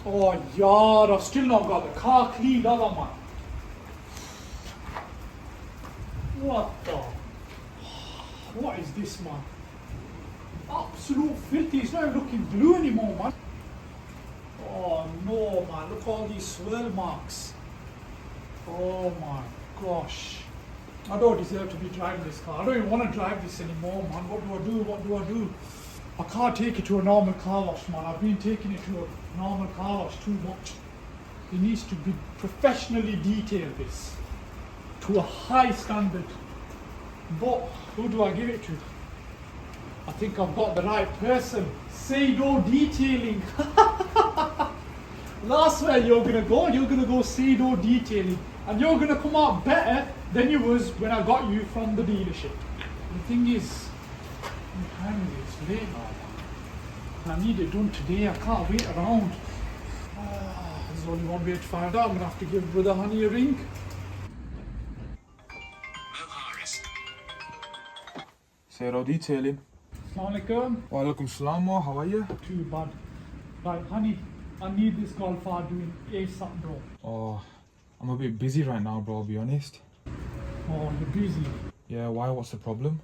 Oh, yaar, I've still not got the car cleaned over, man. What the? What is this, man? Absolute filthy. It's not even looking blue anymore, man. Oh no, man. Look at all these swirl marks. Oh my gosh. I don't deserve to be driving this car. I don't even want to drive this anymore, man. What do I do? What do I do? I can't take it to a normal car wash, man. I've been taking it to a normal car wash too much. It needs to be professionally detailed, this. To a high standard. But who do I give it to? I think I've got the right person. Sado Detailing. That's where you're gonna go. You're gonna go Sado Detailing. And you're gonna come out better than you was when I got you from the dealership. The thing is, it's late now. And I need it done today. I can't wait around. There's only one way to find out. I'm gonna have to give Brother Honey a ring. Sado Detailing. Assalamualaikum. Walaikum salam, how are you? Too bad. Right, honey, I need this Golf R doing ASAP, bro. Oh, I'm a bit busy right now, bro, I'll be honest. Oh, you're busy. Yeah, why? What's the problem?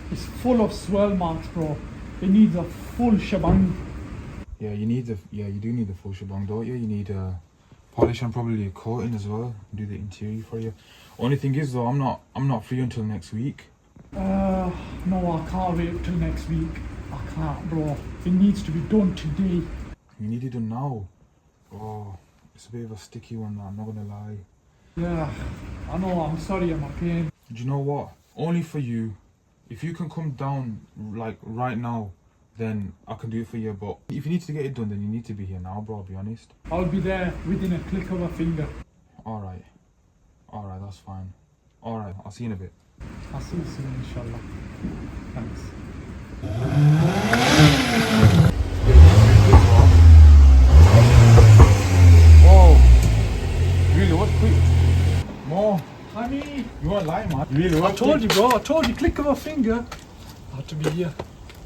It's full of swirl marks, bro. It needs a full shebang. Yeah, you do need the full shebang, don't you? You need a polish and probably a coating as well. Do the interior for you. Only thing is though, I'm not free until next week. No, I can't wait till next week. I can't, bro. It needs to be done today. You need it done now. Oh, it's a bit of a sticky one, I'm not gonna lie. Yeah, I know, I'm sorry, I'm a pain. Do you know what? Only for you. If you can come down like right now, then I can do it for you. But if you need to get it done, then you need to be here now, bro, I'll be honest. I'll be there within a click of a finger. Alright, that's fine. Alright, I'll see you in a bit. I'll see you soon, inshallah. Thanks. Oh, really? What quick? More. Honey, You weren't lying, man. Really? I told you, bro. I told you, click of a finger. I had to be here.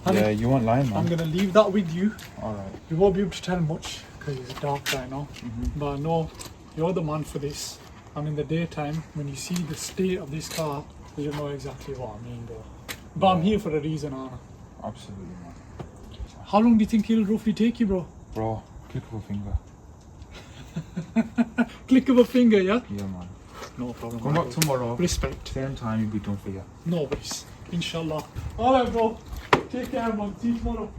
Honey, Yeah, you weren't lying, man. I'm gonna leave that with you. Alright. You won't be able to tell much because it's dark right now. But I know you're the man for this. And in the daytime, when you see the state of this car, you know exactly what I mean, bro. But I'm here for a reason, Anna. Absolutely, man. How long do you think it'll roughly take you, bro? Bro, click of a finger. Click of a finger, yeah? Yeah, man. No problem. Come back tomorrow. Respect. Same time, you'll be done for you. No worries. Inshallah. Alright, bro. Take care, man. See you tomorrow.